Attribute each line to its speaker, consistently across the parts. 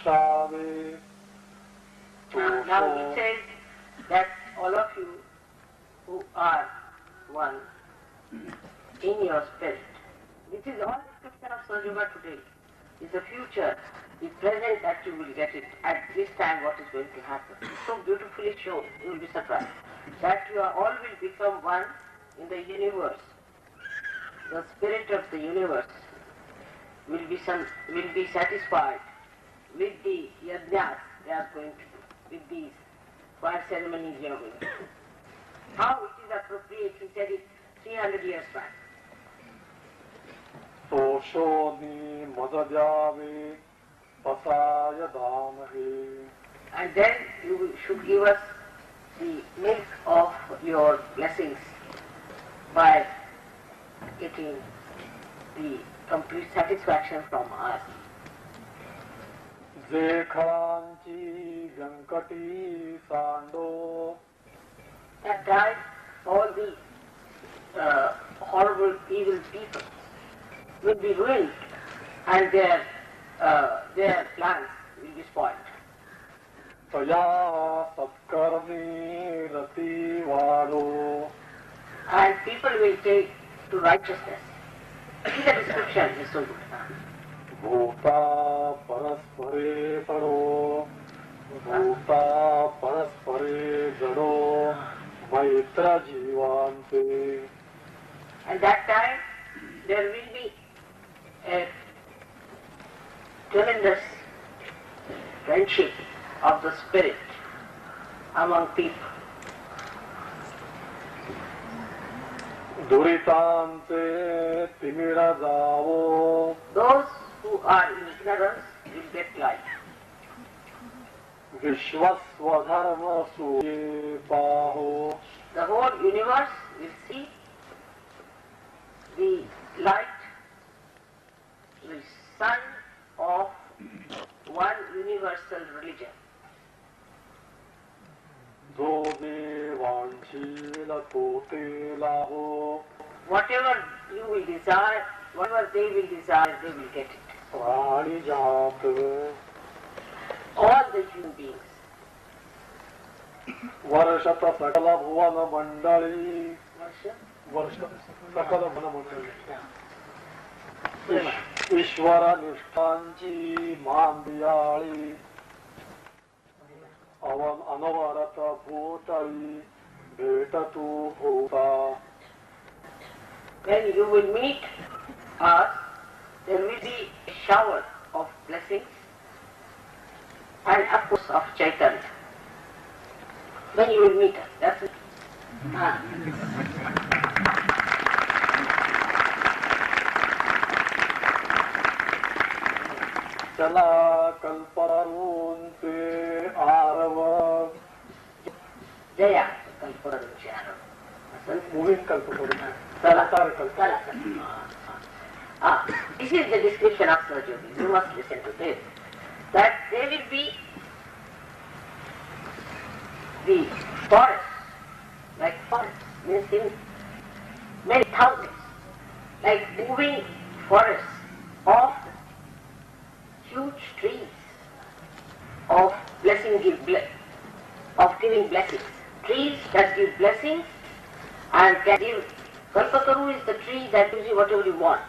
Speaker 1: Now he says that all of you who are one in your spirit. This is all description of Sahaja today. Is the future, the present that you will get it at this time what is going to happen. So beautifully shown, you will be surprised. That you are all will become one in the universe. The spirit of the universe will be satisfied with the yajnas they are going to do, with these fire ceremonies they are going to do. How it is appropriate, he said it 300 years back. And then you should give us the milk of your blessings by getting the complete satisfaction from us. At time, all the horrible, evil people will be ruined and their plans will be spoiled. And people will take to righteousness. See the description is so good.
Speaker 2: Bhuta paraspare paro, bhuta paraspare jado, maitra jivante.
Speaker 1: At that time, there will be a tremendous friendship of the spirit among people.
Speaker 2: Duritante timira javo.
Speaker 1: Those who are in ignorance will get light.
Speaker 2: Vishwaswadharma suye baho.
Speaker 1: The whole universe will see the light, the sun of one universal religion. Whatever you will desire, whatever they will desire, they will get it. All the human beings.
Speaker 2: Varshata sakala bhuvana mandali. Varshata sakala bhuvana mandali. Ishvara nishtanji mandiyali. Avan anavarata bhutali betatu bhuta.
Speaker 1: When you will meet us, there will be a shower of blessings and of course of Chaitanya. When you will meet us, that's it.
Speaker 2: Chala kalparunte arava.
Speaker 1: Jaya kalparunte arava.
Speaker 2: Moving kalparunte.
Speaker 1: This is the description of Sahaja. You must listen to this. That there will be the forest, like forest, means in many thousands, like moving forests of huge trees of giving blessings. Trees that give blessings and can give. Kalpataru is the tree that gives you whatever you want.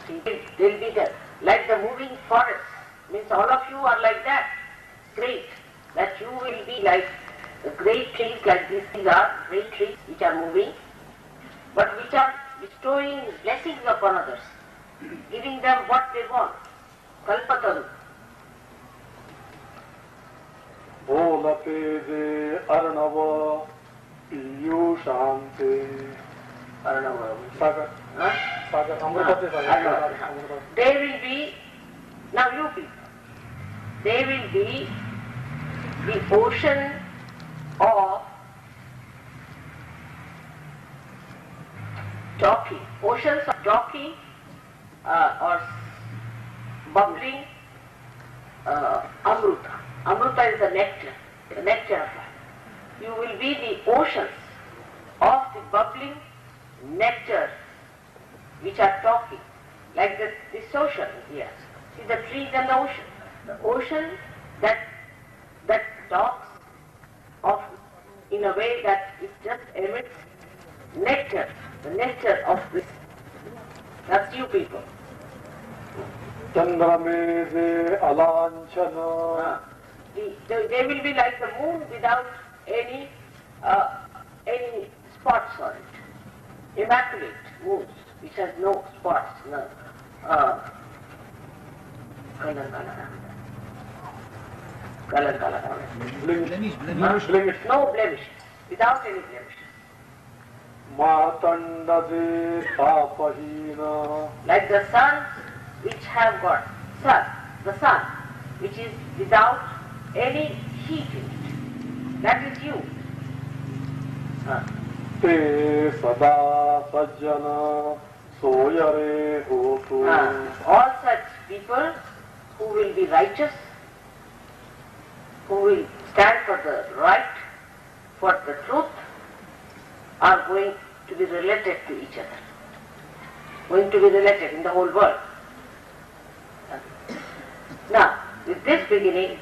Speaker 1: They will be there. Like the moving forest, means all of you are like that. Great. That you will be like the great trees like these. These are great trees which are moving, but which are bestowing blessings upon others, giving them what they want. Kalpataru.
Speaker 2: Bholate de arnava piyushante.
Speaker 1: Arnava.
Speaker 2: Sagar. Sagar. Amrutati Sagar.
Speaker 1: They will be, now you people, they will be the ocean of talking, oceans of talking or bubbling amruta. Amruta is the nectar of life. You will be the oceans of the bubbling nectar which are talking, like this ocean here. See the trees and the ocean. the ocean that talks of in a way that it just emits nectar, the nectar of bliss. That's you people.
Speaker 2: Chandramese alanchana.
Speaker 1: They will be like the moon without any spots on it. Immaculate moon, which has no spots, no color.
Speaker 2: Blemish.
Speaker 1: No blemishes, without any blemishes.
Speaker 2: Matandade papahina.
Speaker 1: Like the sun which have got the sun which is without any heat in it. That is you.
Speaker 2: Te sada sajjana soyare hotu.
Speaker 1: All such people who will be righteous, who will stand for the right, for the truth, are going to be related to each other. Going to be related in the whole world. Now, with this beginning,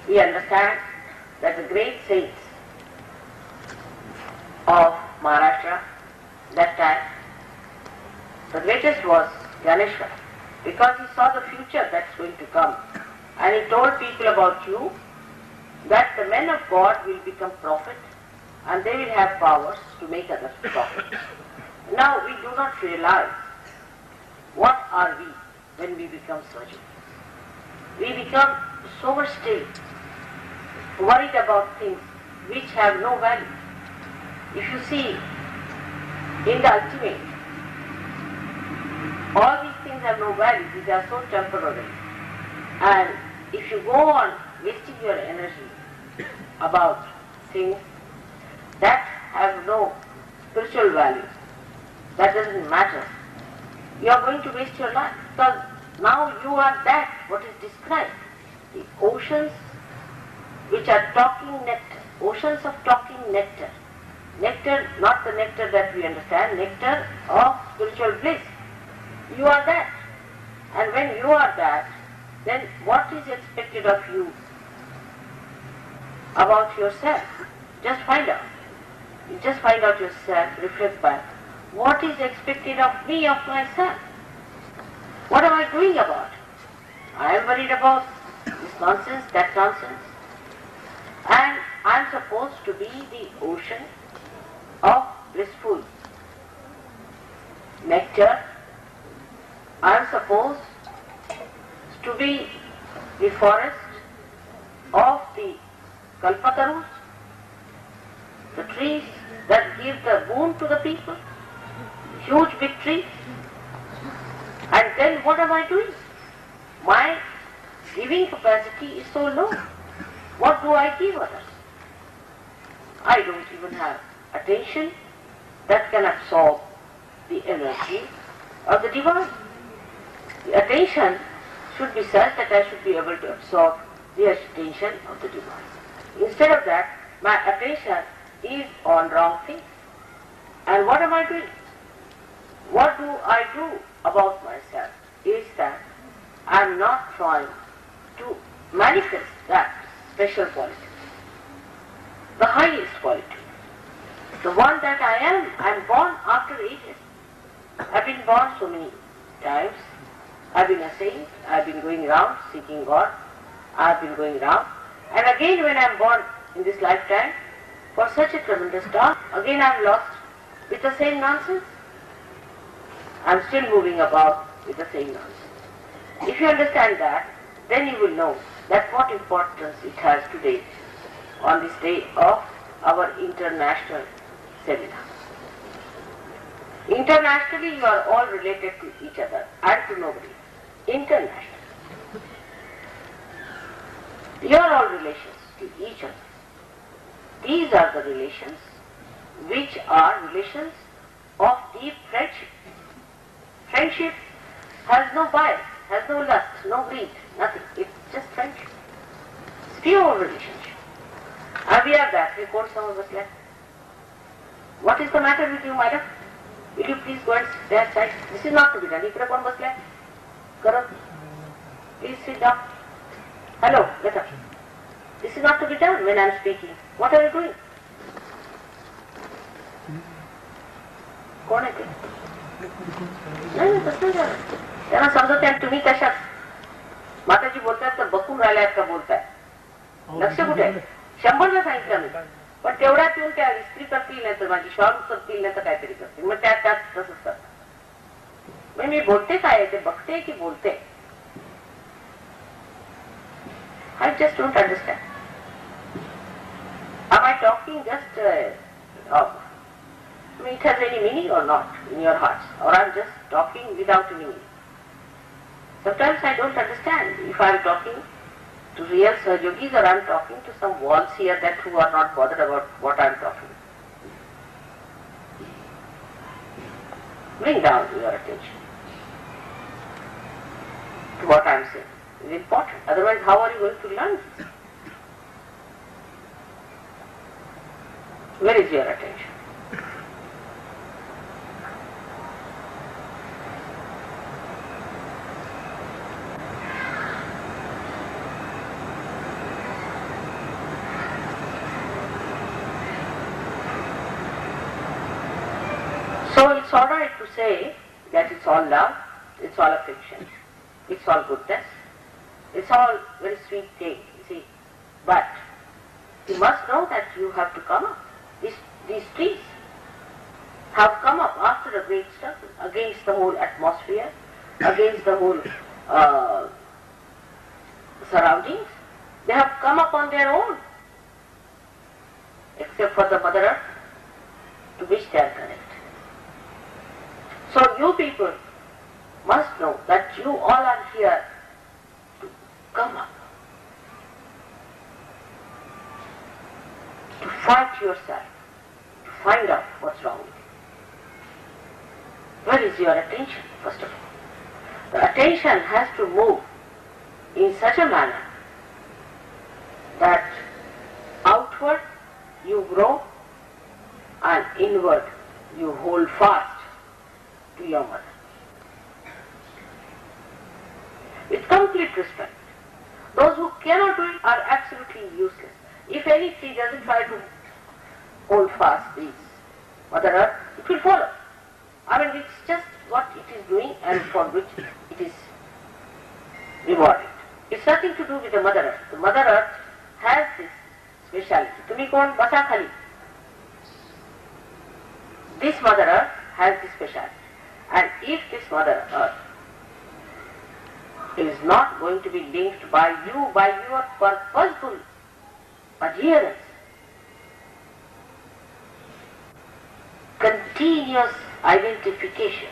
Speaker 1: we understand that the great saints of Maharashtra, that time, the greatest was Ganesha, because he saw the future that's going to come. And he told people about you that the men of God will become prophets and they will have powers to make others prophets. Now we do not realize what are we when we become surgeons. We become so much still, worried about things which have no value. If you see, in the ultimate, all these things have no value, these are so temporary. And if you go on wasting your energy about things that have no spiritual value, that doesn't matter, you are going to waste your life. Because now you are that, what is described, the oceans which are talking nectar, oceans of talking nectar. Nectar, not the nectar that we understand, nectar of spiritual bliss. You are that. And when you are that, then what is expected of you about yourself? Just find out. You just find out yourself, reflect back. What is expected of me, of myself? What am I doing about it? I am worried about this nonsense, that nonsense. And I am supposed to be the ocean of blissful nectar. I am supposed to be the forest of the kalpatarus, the trees that give the boon to the people, huge big trees. And then what am I doing? My giving capacity is so low. What do I give others? I don't even have attention that can absorb the energy of the divine. The attention should be such that I should be able to absorb the attention of the divine. Instead of that, my attention is on wrong things. And what am I doing? What do I do about myself is that I am not trying to manifest that special quality, the highest quality, the one that I am born after ages. I've been born so many times. I've been a saint, I've been going around seeking God, I've been going around. And again when I'm born in this lifetime, for such a tremendous task, again I'm lost with the same nonsense. I'm still moving about with the same nonsense. If you understand that, then you will know that what importance it has today on this day of our international seminar. Internationally you are all related to each other and to nobody. Internationally. You are all relations to each other. These are the relations which are relations of deep friendship. Friendship has no bias, has no lust, no greed, nothing. It's just friendship. It's pure relationship. And we are that. We quote some of us left. What is the matter with you, madam? Will you please go and sit there side? This is not to be done. इकडे कोण बसलाय? Karan, please sit down. Hello, get up. This is not to be done when I am speaking. What are you doing? कोण आहे ते? नाही तसं झालं. त्यांना समजत आहे तुम्ही कशात माताजी बोलतायत तर बघून राहिल्यात का बोलताय? लक्ष कुठे आहे? 100ला सांगितलं मी. पण तेवढ्यात येऊन त्या इस्त्री करतील नाही तर माझी शॉल उचलतील नाही तर काहीतरी करतील. मग त्यात तसंच करतात. मग मी बोलते काय ते बघते की बोलते? I just don't understand. Am I talking just I mean, it has any meaning or not in your hearts, or I'm just talking without any meaning. Sometimes I don't understand if I'm talking to real Sahajogis or I'm talking to some walls here that who are not bothered about what I'm talking. Bring down your attention to what I'm saying. It's important. Otherwise, how are you going to learn this? Where is your attention? So it's all right to say that it's all love, it's all affection, it's all goodness, it's all very sweet thing, you see. But you must know that you have to come up. These trees have come up after a great struggle against the whole atmosphere, against the whole surroundings. They have come up on their own, except for the Mother Earth, to which they are connected. So you people must know that you all are here to come up, to fight yourself, to find out what's wrong with you. Where is your attention, first of all? The attention has to move in such a manner that outward you grow and inward you hold fast to your mother. With complete respect. Those who cannot do it are absolutely useless. If any tree doesn't try to hold fast these Mother Earth, it will follow. I mean, it's just what it is doing and for which it is rewarded. It's nothing to do with the Mother Earth. The Mother Earth has this speciality. Tumi kon basa khali. This Mother Earth has this speciality. And if this Mother Earth is not going to be linked by you, by your purposeful adherence, continuous identification,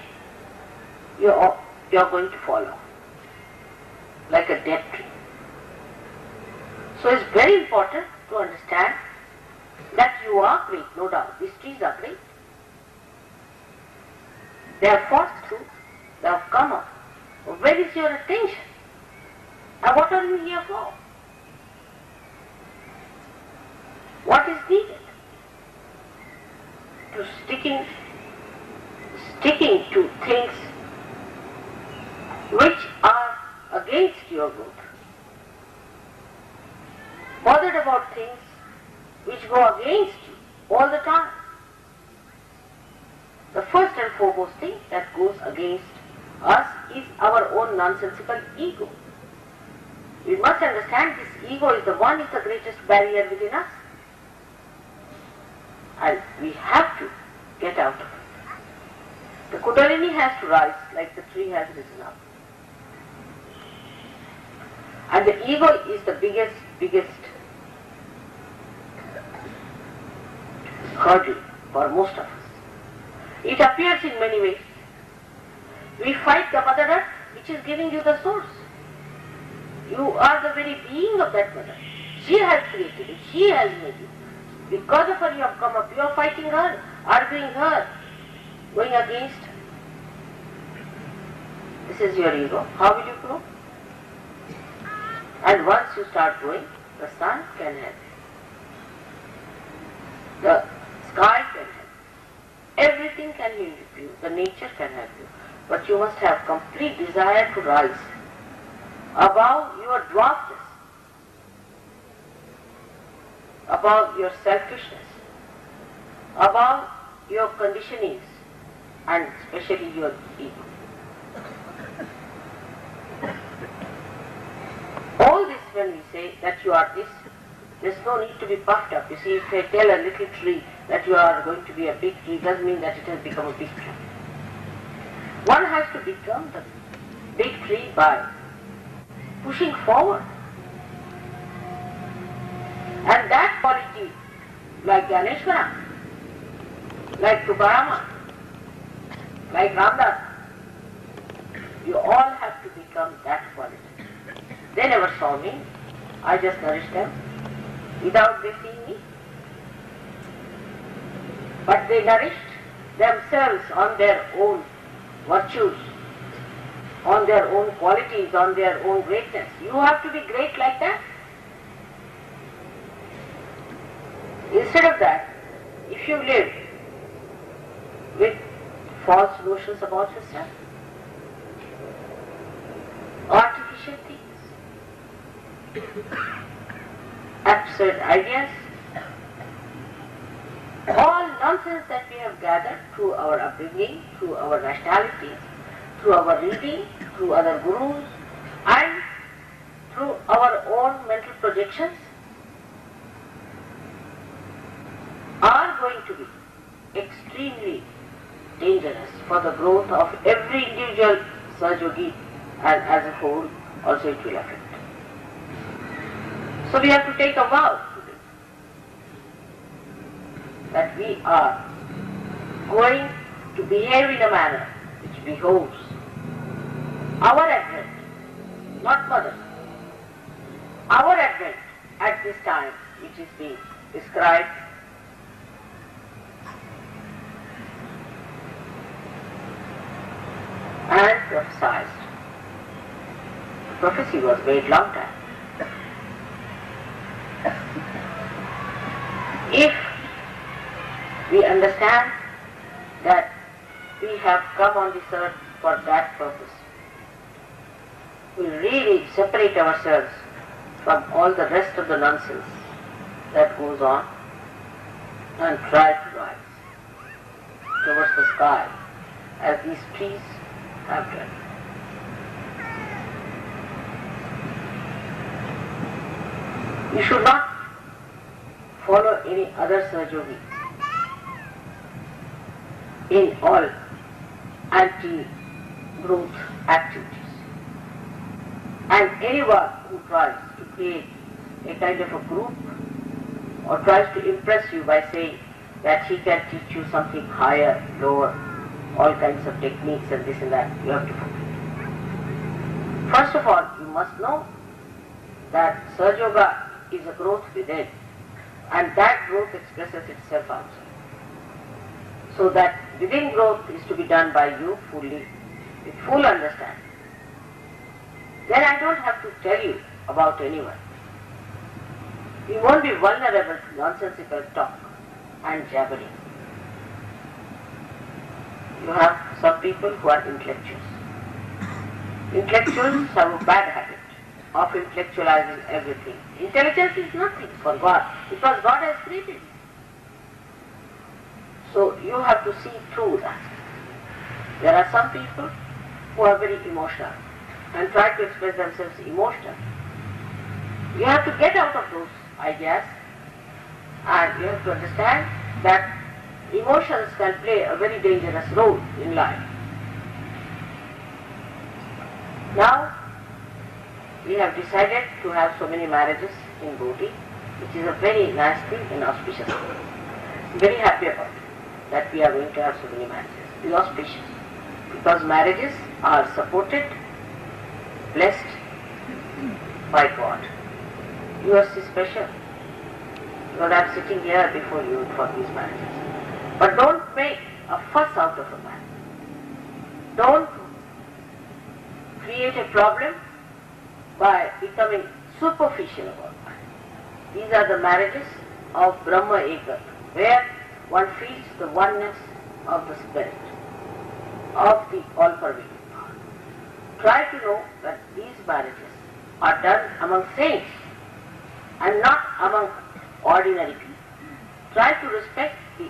Speaker 1: you are going to follow like a dead tree. So it's very important to understand that you are great, no doubt. These trees are great. They have fought through, they have come up. Where is your attention? And what are you here for? What is needed? To sticking to things which are against your good. Bothered about things which go against you all the time. The first and foremost thing that goes against us is our own nonsensical ego. We must understand this ego is the greatest barrier within us. And we have to get out of it. The Kundalini has to rise like the tree has risen up. And the ego is the biggest hurdle for most of us. It appears in many ways. We fight the Mother Earth, which is giving you the source. You are the very being of that Mother. She has created you. She has made you. Because of her you have come up. You are fighting her, arguing her, going against her. This is your ego. How will you grow? And once you start growing, the sun can help you. The sky can help you. Everything can can help you, the nature can help you, but you must have complete desire to rise above your dwarfness, above your selfishness, above your conditionings, and especially your ego. All this, when we say that you are this, there's no need to be puffed up. You see, if I tell a little tree that you are going to be a big tree, doesn't mean that it has become a big tree. One has to become the big tree by pushing forward. And that quality, like Ganeshwara, like Tukarama, like Ramdas, you all have to become that quality. They never saw me, I just nourished them without they seeing me. But they nourished themselves on their own virtues, on their own qualities, on their own greatness. You have to be great like that. Instead of that, if you live with false notions about yourself, artificial things, absurd ideas, all nonsense that we have gathered through our upbringing, through our nationality, through our reading, through other gurus, and through our own mental projections, are going to be extremely dangerous for the growth of every individual Sahajogi, and as a whole also it will affect. So we have to take a vow today that we are going to behave in a manner which behoves our advent, not mother, our advent at this time which is being described and prophesied. Prophecy was made long time. If we understand that we have come on this earth for that purpose, we really separate ourselves from all the rest of the nonsense that goes on and try to rise towards the sky as these trees have done. You should not follow any other Sahajogi in all anti-growth activities. And anyone who tries to create a kind of a group or tries to impress you by saying that he can teach you something higher, lower, all kinds of techniques and this and that, you have to forget. First of all, you must know that Sahaja is a growth within, and that growth expresses itself outside. So that within growth is to be done by you fully, with full understanding. Then I don't have to tell you about anyone. You won't be vulnerable to nonsensical talk and jabbering. You have some people who are intellectuals. Intellectuals have a bad habit of intellectualizing everything. Intelligence is nothing for God, because God has created it. So you have to see through that. There are some people who are very emotional and try to express themselves emotionally. You have to get out of those ideas, and you have to understand that emotions can play a very dangerous role in life. Now, we have decided to have so many marriages in Bordi, which is a very nice thing and auspicious thing. I'm very happy about it, that we are going to have so many marriages. It is auspicious, because marriages are supported, blessed by God. Yours is special, because I am sitting here before you for these marriages. But don't make a fuss out of a marriage. Don't create a problem by becoming superficial about marriage. These are the marriages of Brahma Eka, where one feels the oneness of the Spirit, of the all-pervading power. Try to know that these marriages are done among saints and not among ordinary people. Try to respect the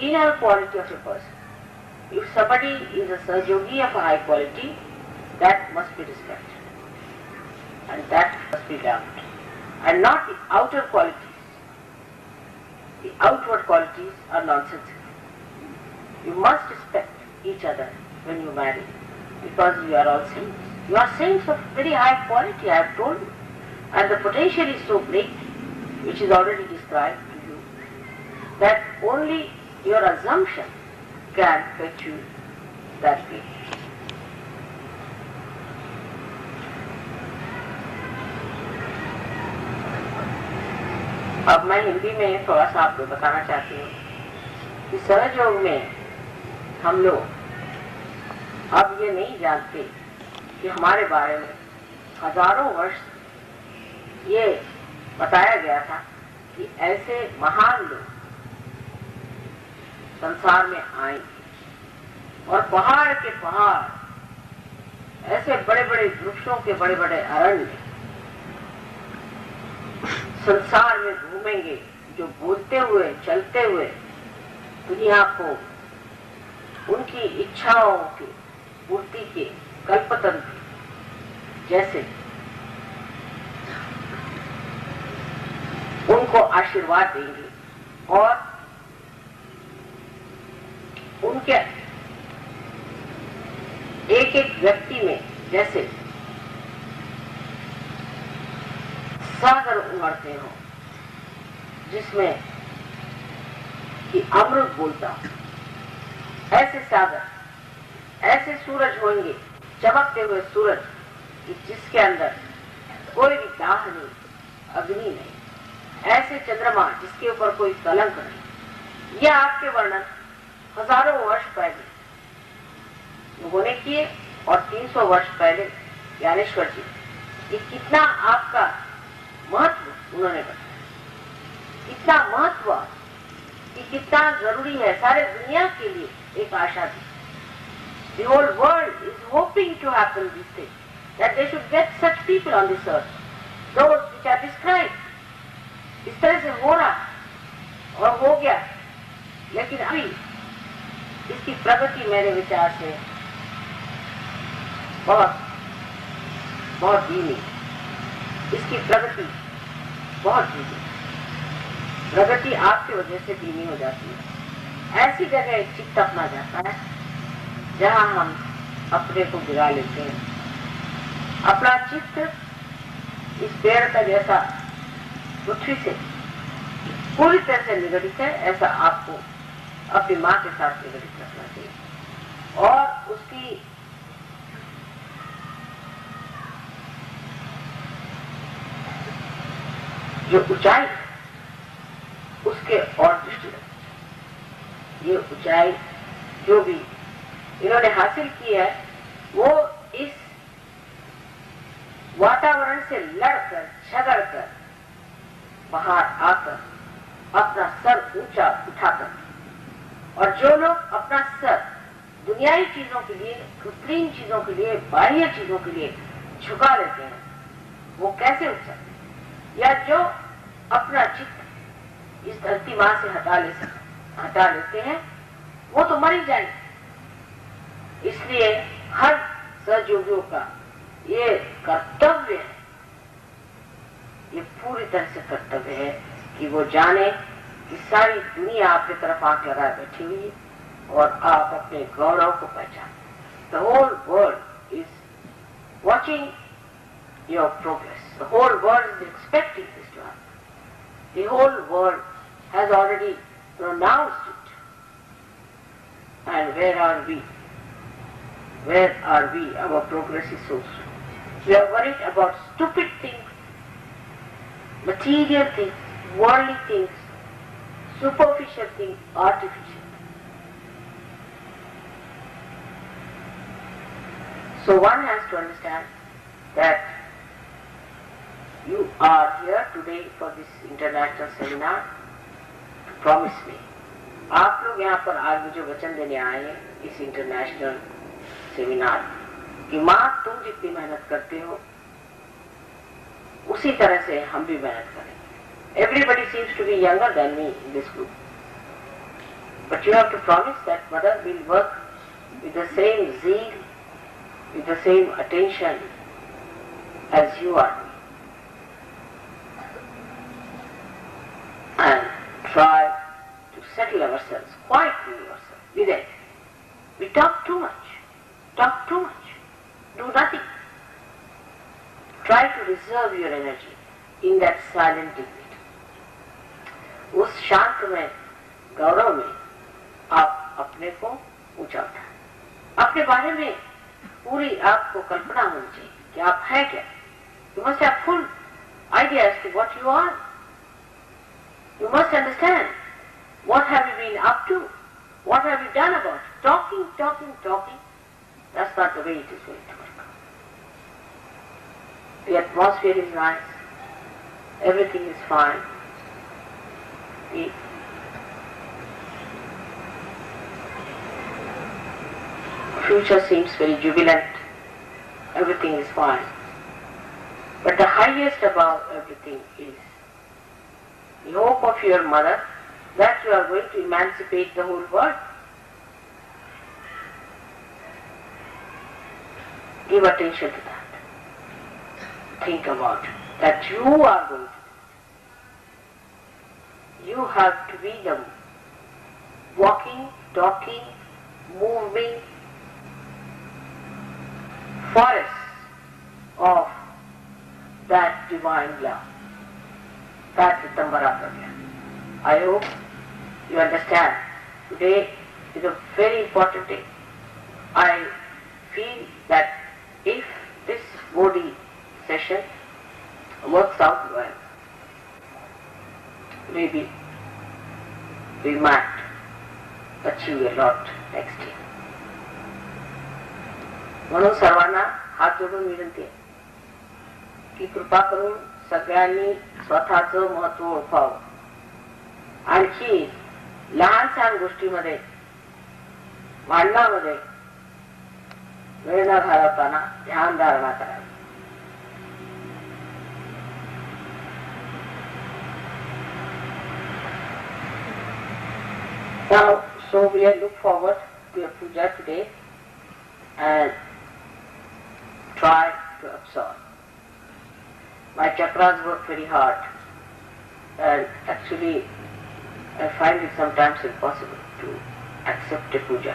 Speaker 1: inner quality of a person. If somebody is a Sahajogi of a high quality, that must be respected. And that must be loved. And not the outer qualities. The outward qualities are nonsensical. You must respect each other when you marry, because you are all saints. You are saints of very high quality, I have told you. And the potential is so great, which is already described to you, that only your assumption can fetch you that way. अब मैं हिंदी में थोड़ा सा आपको बताना चाहती हूँ कि सहयोग में हम लोग अब ये नहीं जानते कि हमारे बारे में हजारों वर्ष ये बताया गया था कि ऐसे महान लोग संसार में आएंगे और पहाड़ के पहाड़ ऐसे बड़े बड़े वृक्षों के बड़े बड़े अरण्य संसार में घूमेंगे, जो बोलते हुए चलते हुए दुनिया को उनकी इच्छाओं की पूर्ति के कल्पतंत्र जैसे उनको आशीर्वाद देंगे और उनके एक एक व्यक्ति में जैसे सागर उमड़ते हो जिसमें कि अमृत बोलता हो, ऐसे सागर, ऐसे सूरज होंगे, चमकते हुए सूरज कि जिसके अंदर कोई भी दाह नहीं, अग्नि नहीं, ऐसे चंद्रमा जिसके ऊपर कोई कलंक नहीं। यह आपके वर्णन हजारों वर्ष पहले लोगों ने किए और 300 वर्ष पहले ज्ञानेश्वर जी, ये कितना आपका महत्व उन्होंने बताया, कितना महत्व कि कितना जरूरी है सारे दुनिया के लिए एक आशा दी। The whole world is hoping to happen this thing, that they should get such people on this earth, those which are described. इस तरह से हो रहा और हो गया, लेकिन अभी इसकी प्रगति मेरे विचार से बहुत बहुत धीमी, इसकी प्रगति बहुत धीमी। प्रगति आपकी वजह से धीमी हो जाती है। ऐसी जगह चित्त अपना जाता है जहां हम अपने को गिरा लेते हैं। अपना चित्त इस पेड़ का जैसा पृथ्वी से पूरी तरह से निगडित है, ऐसा आपको अपनी माँ के साथ निगडित रखना चाहिए और उसकी जो ऊंचाई उसके और दृष्टि रखनी। ये ऊंचाई जो भी इन्होंने हासिल की है वो इस वातावरण से लड़कर झगड़कर बाहर आकर अपना सर ऊंचा उठाकर, और जो लोग अपना सर दुनियावी चीजों के लिए, कृत्रिम चीजों के लिए, बाह्य चीजों के लिए झुका लेते हैं, वो कैसे उठ सकते? या जो अपना चित्त इस धरती मां से हटा लेते हैं, वो तो मर ही जाएंगे। इसलिए हर सहयोगियों का ये कर्तव्य है, ये पूरी तरह से कर्तव्य है कि वो जाने कि सारी दुनिया आपकी तरफ आंख लगाए बैठी हुई है और आप अपने गौरव को पहचानें। The whole world is watching your progress. The whole world is expecting this to happen. The whole world has already pronounced it. And where are we? Where are we? Our progress is so slow. We are worried about stupid things, material things, worldly things, superficial things, artificial. So one has to understand that you are here today for this international seminar to promise me आप लोग यहाँ पर आज मुझे वचन देने आए हैं इस इंटरनेशनल सेमिनार कि माँ तुम जितनी मेहनत करते हो उसी तरह से हम भी मेहनत करेंगे. Everybody seems to be younger than me in this group. But you have to promise that mother will work with the same zeal, with the same attention as you are. And try to settle ourselves, quietly ourselves, with it. We talk too much, do nothing. Try to reserve your energy in that silent dignity. उस शांत में, गौरव में आप अपने को ऊंचा उठाएं. अपने बारे में पूरी आपको कल्पना होनी चाहिए कि आप हैं क्या. You must have full idea as to what you are. You must understand what have you been up to, what have you done about it. Talking, that's not the way it is going to work. The atmosphere is nice, everything is fine. The future seems very jubilant, everything is fine. But the highest above everything is the hope of your mother that you are going to emancipate the whole world. Give attention to that. Think about it, that you are going to do it. You have to be the walking, talking, moving forest of that divine love. That Vitambara Pragya. I hope you understand. Today is a very important day. I feel that if this Bordi session works out well, maybe we might achieve a lot next year. म्हणून सर्वांना हात जोडून विनंती आहे की कृपा करून सगळ्यांनी स्वतःचं महत्व ओळखावं. आणखी लहान सहान गोष्टीमध्ये भांडणामध्ये वेळ न घालवताना ध्यान धारणा करावी. Now, so we look forward to a puja today and try to absorb. My chakras work very hard and actually I find it sometimes impossible to accept a puja.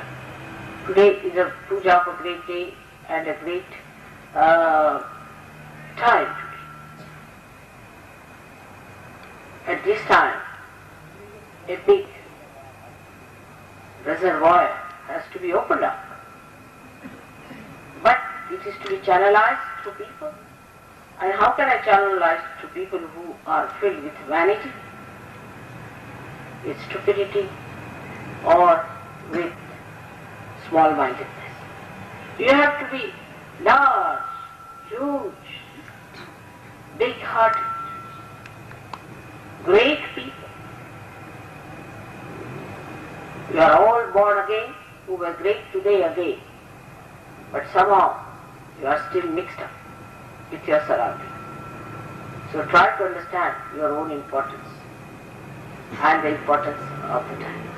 Speaker 1: Today is a puja of a great day and a great time today. At this time, a big reservoir has to be opened up. But it is to be channelized through people. And how can I channelize to people who are filled with vanity, with stupidity, or with small-mindedness? You have to be large, huge, big-hearted, great people. You are all born again, who were great today again, but somehow you are still mixed up with your surroundings. So try to understand your own importance and the importance of the time.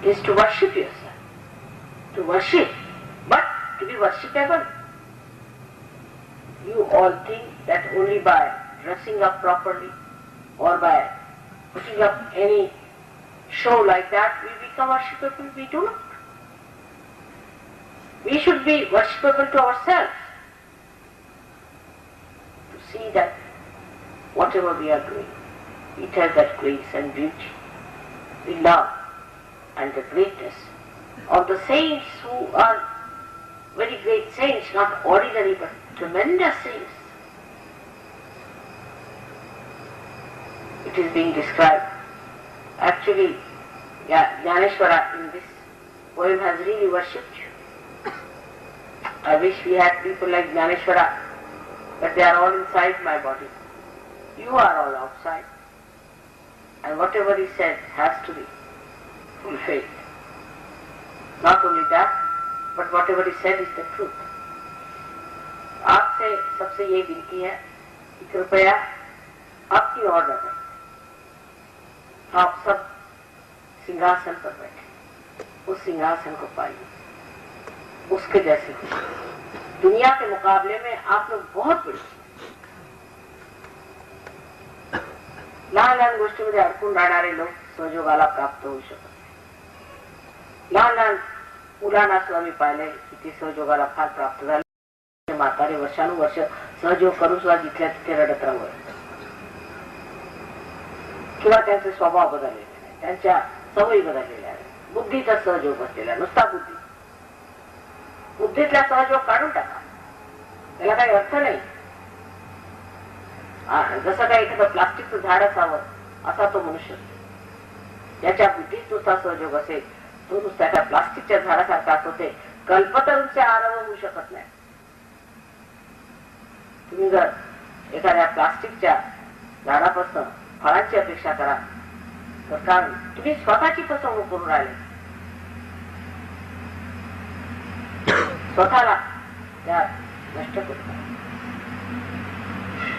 Speaker 1: Is to worship yourself, to worship, but to be worshipable. You all think that only by dressing up properly or by putting up any show like that we become worshipable. We do not. We should be worshipable to ourselves, to see that whatever we are doing, it has that grace and beauty, the love and the greatness of the saints who are very great saints, not ordinary but tremendous saints. It is being described. Actually, Jnaneshwara in this poem has really worshipped you. I wish we had people like Jnaneshwara, but they are all inside my body. You are all outside. And whatever he said has to be full faith. Not only that, but whatever is said is the truth. आपसे सबसे ये विनती है कि कृपया आपकी ओर नजर, आप सब सिंहासन पर बैठे, उस सिंहासन को पाइए, उसके जैसे हो। दुनिया के मुकाबले में आप लोग बहुत बड़े, लहान लहान गोष्टीमध्ये अडकून राहणारे लोक सहयोगाला प्राप्त होऊ शकत नाही. लहान लहान मुलांना स्वामी पाहिले की ते सहयोगाला फार प्राप्त झाले. म्हातारे वर्षानुवर्ष सहयोग करून सुद्धा जिथल्या तिथे रडत राहू, किंवा त्यांचे स्वभाव बदललेले नाही, त्यांच्या सवयी बदललेल्या आहेत, बुद्धीचा सहयोग असलेला, नुसता बुद्धीतला सहयोग काढून टाका, त्याला काही अर्थ नाही. जसं काही एखादं प्लास्टिकचं झाड असावं असा तो मनुष्य, त्याच्या बुद्धीत नुसता सहयोग असेल तो नुसता त्या प्लास्टिकच्या झाडासारखाच होते, कल्पतरूचे आरंभ होऊ शकत नाही. तुम्ही जर एखाद्या प्लास्टिकच्या झाडापासून फळांची अपेक्षा करा तर कारण तुम्ही स्वतःची फसवणूक करून राहिले, स्वतःला त्या नष्ट करू.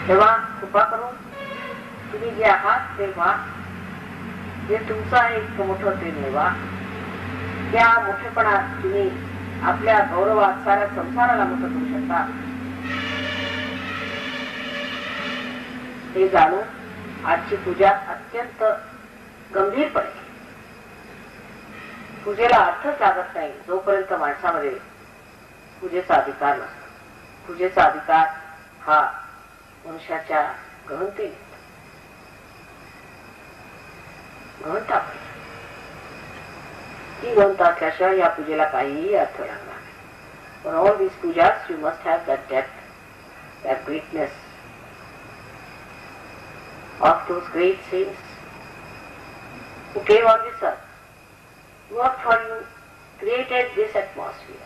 Speaker 1: तेव्हा कृपा करून तुम्ही जे आहात ते व्हा, जे तुमचं आहे इतकं मोठं ते मिळवा. त्या मोठेपणात तुम्ही आपल्या गौरवात साऱ्या संसाराला मोठं करू शकता हे जाणून आजची पूजा अत्यंत गंभीरपणे, पूजेला अर्थच लागत नाही जोपर्यंत माणसामध्ये पूजेचा अधिकार नसतो. पूजेचा अधिकार हा मनुष्याच्या गहनतेने, गहनता ती गहनता असल्याशिवाय या पूजेला काहीही अर्थ लागणार नाही. For all these pujas you must have that depth, that greatness of those great saints who came on this earth, worked for you, created this atmosphere.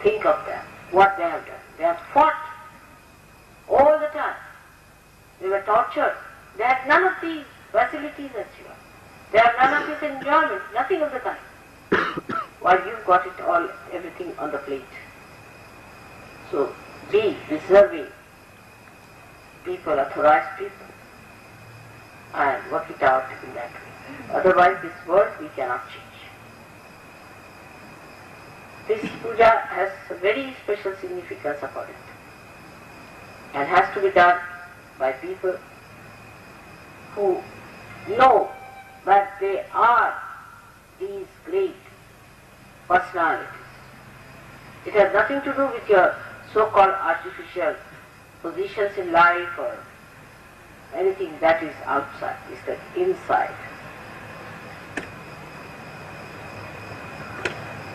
Speaker 1: Think of them, what they have done. They have fought all the time. They were tortured. They had none of these facilities as you are. They have none of this enjoyment, nothing of the kind. While you've got it all, everything on the plate. So be deserving people, authorized people, and work it out in that way. Otherwise this world we cannot change. This puja has a very special significance about it, and has to be done by people who know that they are these great personalities. It has nothing to do with your so-called artificial positions in life or anything that is outside. It's the inside.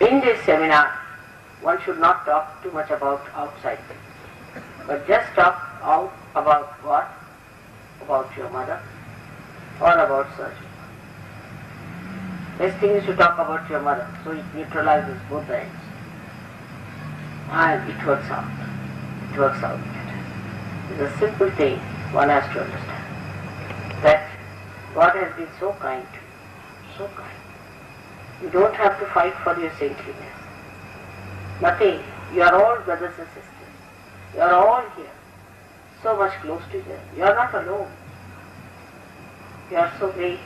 Speaker 1: In this seminar, one should not talk too much about outside things, but just talk out about what? About your mother or about surgery. Best thing is to talk about your mother, so it neutralizes both the ends. And it works out. It works out better. It's a simple thing one has to understand. That God has been so kind to you, so kind. You don't have to fight for your saintliness. Nothing. You are all brothers and sisters. You are all here. So much close to each other. You are not alone. You are so great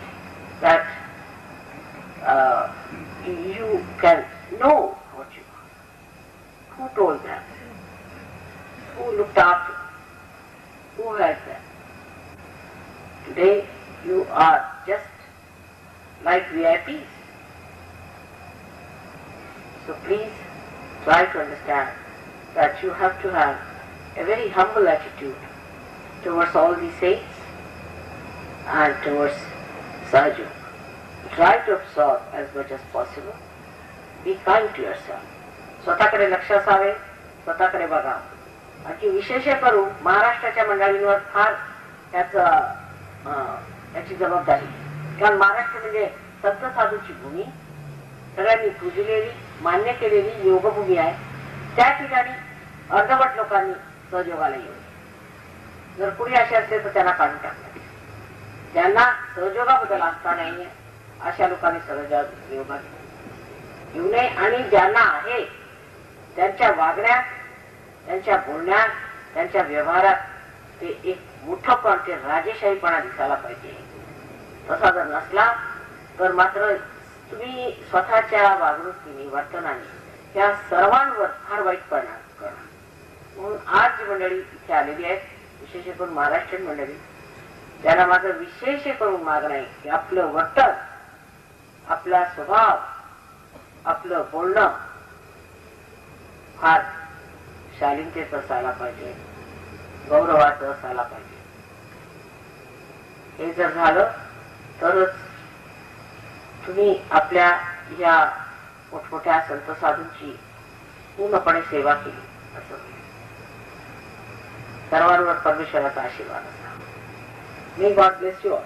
Speaker 1: that you can know what you are. Who told them? Who looked after them? Who had them? Today you are just like VIPs. So please try to understand that you have to have a very humble attitude towards all these saints and towards Sahaja. Try to absorb as much as possible. Be kind to yourself. स्वतःकडे लक्ष असावे, स्वतःकडे बघा. आणि विशेष करून महाराष्ट्राच्या मंडळींवर फार त्याची जबाबदारी, कारण महाराष्ट्र म्हणजे संत साधूची भूमी, सगळ्यांनी पूजलेली मान्य केलेली योगभूमी आहे. त्या ठिकाणी अर्धवट लोकांनी सहयोगाला येऊ. जर कुणी असे असले तर त्यांना काढून टाकणार. त्यांना सहयोगाबद्दल आस्था नाहीये, अशा लोकांनी सहजात योगात येऊ नये. आणि ज्यांना आहे त्यांच्या वागण्यात, त्यांच्या बोलण्यात, त्यांच्या व्यवहारात ते एक मोठं पण ते राजेशाहीपणा दिसायला पाहिजे. तसा जर नसला तर मात्र तुम्ही स्वतःच्या वागणुकीने, वर्तनाने त्या सर्वांवर फार वाईट परिणाम करणार. म्हणून आज जी मंडळी इथे आलेली आहेत, विशेष करून महाराष्ट्रीयन मंडळी, त्यांना माझं विशेष करून मागणं आहे की आपलं वर्तन, आपला स्वभाव, आपलं बोलणं फार शालीनतेचं असायला पाहिजे, गौरवाचं असायला पाहिजे. हे जर झालं तरच तुम्ही आपल्या या मोठमोठ्या संत साधूंची पूर्णपणे सेवा केली असं सर्वांवर परमेश्वराचा आशीर्वाद असा. May God bless you all.